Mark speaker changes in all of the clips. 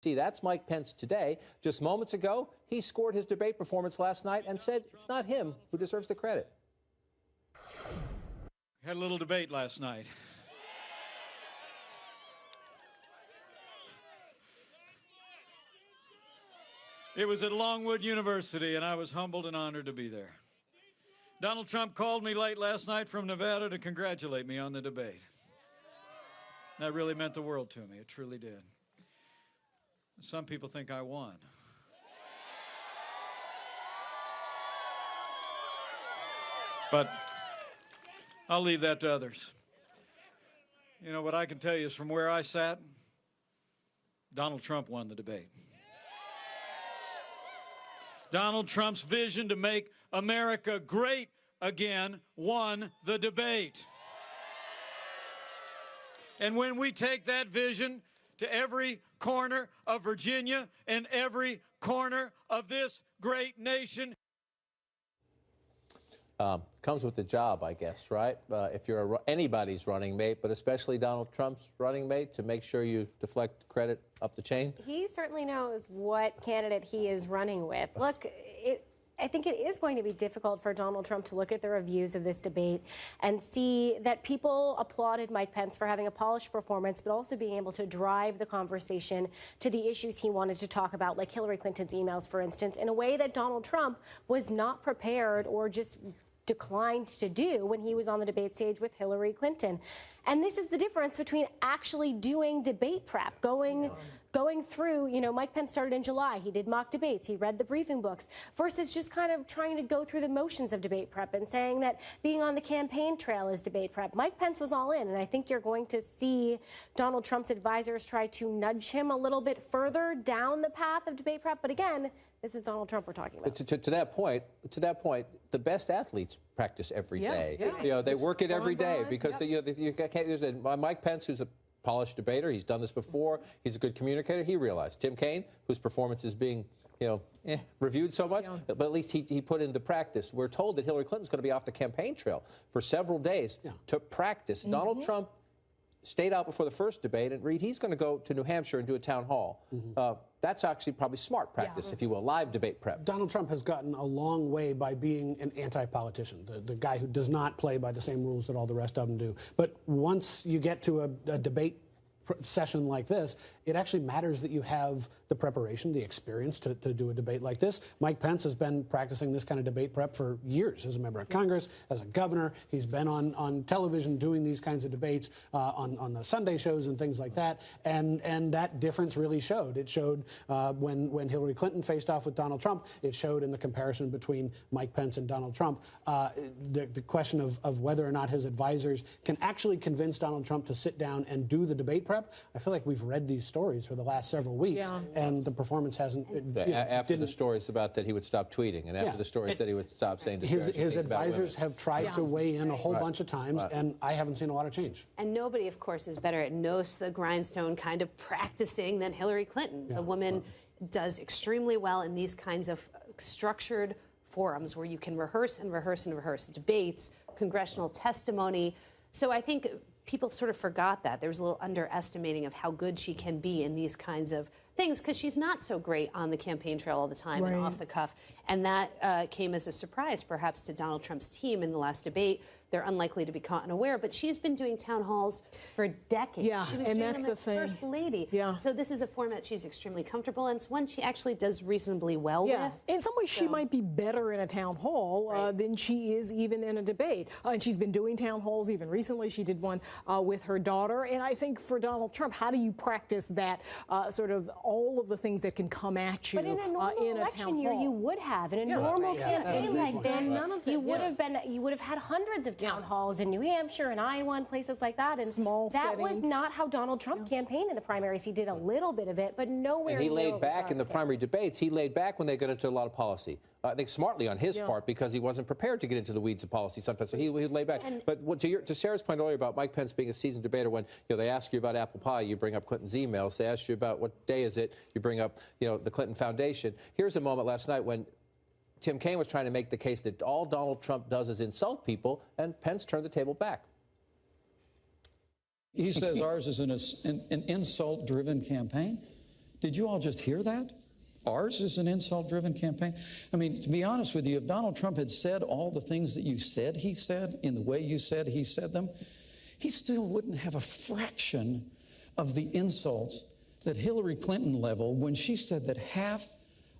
Speaker 1: See, that's Mike Pence today. Just moments ago, he scored his debate performance last night and said it's not him who deserves the credit.
Speaker 2: Had a little debate last night. It was at Longwood University, and I was humbled and honored to be there. Donald Trump called me late last night from Nevada to congratulate me on the debate. That really meant the world to me. It truly did. Some people think I won. But I'll leave that to others. You know, what I can tell you is from where I sat, Donald Trump won the debate. Donald Trump's vision to make America great again won the debate. And when we take that vision to every corner of Virginia and every corner of this great nation.
Speaker 1: Comes with the job, I guess, right? If you're anybody's running mate, but especially Donald Trump's running mate, to make sure you deflect credit up the chain?
Speaker 3: He certainly knows what candidate he is running with. Look, I think it is going to be difficult for Donald Trump to look at the reviews of this debate and see that people applauded Mike Pence for having a polished performance, but also being able to drive the conversation to the issues he wanted to talk about, like Hillary Clinton's emails, for instance, in a way that Donald Trump was not prepared or just declined to do when he was on the debate stage with Hillary Clinton. And this is the difference between actually doing debate prep, going through, you know, Mike Pence started in July. He did mock debates. He read the briefing books versus just kind of trying to go through the motions of debate prep and saying that being on the campaign trail is debate prep. Mike Pence was all in, and I think you're going to see Donald Trump's advisors try to nudge him a little bit further down the path of debate prep. But again, this is Donald Trump we're talking about.
Speaker 1: To that point, the best athletes practice every day.
Speaker 4: Yeah.
Speaker 1: You know, they work it every day because you can't. There's Mike Pence, who's a polished debater. He's done this before. He's a good communicator. He realized. Tim Kaine, whose performance is being, reviewed so much, but at least he put into practice. We're told that Hillary Clinton's going to be off the campaign trail for several days to practice. Donald Trump stayed out before the first debate, and Reed, he's going to go to New Hampshire and do a town hall. That's actually probably smart practice, if you will, live debate prep.
Speaker 4: Donald Trump has gotten a long way by being an anti-politician, the guy who does not play by the same rules that all the rest of them do. But once you get to a debate session like this, it actually matters that you have the preparation, the experience to do a debate like this. Mike Pence has been practicing this kind of debate prep for years as a member of Congress, as a governor. He's been on television doing these kinds of debates on the Sunday shows and things like that. And that difference really showed. It showed when Hillary Clinton faced off with Donald Trump. It showed in the comparison between Mike Pence and Donald Trump. The question of whether or not his advisors can actually convince Donald Trump to sit down and do the debate prep. I feel like we've read these stories for the last several weeks, and the performance hasn't.
Speaker 1: After the stories about that he would stop tweeting, and after the stories that he would stop saying disparaging
Speaker 4: his
Speaker 1: things about
Speaker 4: advisors
Speaker 1: women.
Speaker 4: have tried to weigh in a whole bunch of times, and I haven't seen a lot of change.
Speaker 5: And nobody, of course, is better at nose to the grindstone kind of practicing than Hillary Clinton. The woman does extremely well in these kinds of structured forums where you can rehearse and rehearse and rehearse debates, congressional testimony. So I think people sort of forgot that. There was a little underestimating of how good she can be in these kinds of things, because she's not so great on the campaign trail all the time and off the cuff. And that came as a surprise, perhaps, to Donald Trump's team in the last debate. They're unlikely to be caught unaware, but she's been doing town halls for decades.
Speaker 6: Yeah,
Speaker 5: she was
Speaker 6: and
Speaker 5: doing
Speaker 6: that's
Speaker 5: them
Speaker 6: the
Speaker 5: as
Speaker 6: thing.
Speaker 5: First Lady.
Speaker 6: Yeah.
Speaker 5: So this is a format she's extremely comfortable in. It's one she actually does reasonably well with.
Speaker 6: In some ways, she might be better in a town hall than she is even in a debate. And she's been doing town halls even recently. She did one with her daughter. And I think for Donald Trump, how do you practice that sort of all of the things that can come at you
Speaker 3: But in a normal election year, you would have. In a normal campaign like this, you would have had hundreds of town halls in New Hampshire and Iowa and places like that. And that was not how Donald Trump campaigned in the primaries. He did a little bit of it, but nowhere
Speaker 1: And he
Speaker 3: near
Speaker 1: laid back in the primary debates. He laid back when they got into a lot of policy. I think smartly on his part, because he wasn't prepared to get into the weeds of policy sometimes. So he laid back. But to Sarah's point earlier about Mike Pence being a seasoned debater, when they ask you about apple pie, you bring up Clinton's emails. They ask you about what day is it, you bring up the Clinton Foundation. Here's a moment last night when Tim Kaine was trying to make the case that all Donald Trump does is insult people, and Pence turned the table back.
Speaker 7: He says ours is an insult-driven campaign. Did you all just hear that? Ours is an insult-driven campaign. I mean, to be honest with you, if Donald Trump had said all the things that you said he said in the way you said he said them, he still wouldn't have a fraction of the insults that Hillary Clinton leveled when she said that half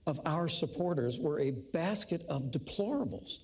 Speaker 7: of our supporters were a basket of deplorables.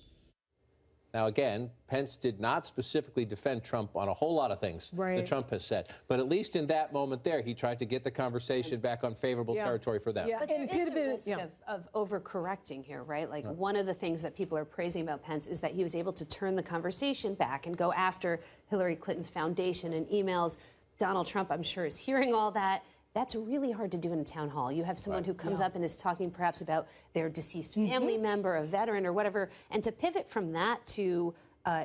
Speaker 1: Now, again, Pence did not specifically defend Trump on a whole lot of things that Trump has said. But at least in that moment there, he tried to get the conversation back on favorable territory for them.
Speaker 5: Yeah. But there is a risk of overcorrecting here, right? Like one of the things that people are praising about Pence is that he was able to turn the conversation back and go after Hillary Clinton's foundation and emails. Donald Trump, I'm sure, is hearing all that. That's really hard to do in a town hall. You have someone who comes up and is talking perhaps about their deceased family member, a veteran or whatever, and to pivot from that to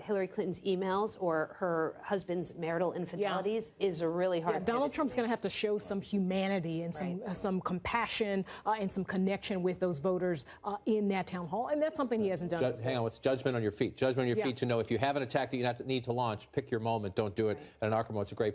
Speaker 5: Hillary Clinton's emails or her husband's marital infidelities is a really hard
Speaker 6: Donald Trump's going to have to show some humanity and some compassion and some connection with those voters in that town hall, and that's something he hasn't done.
Speaker 1: Hang on, it's judgment on your feet. Judgment on your feet to know if you have an attack that you need to launch, pick your moment, don't do it. And an Arkham, it's a great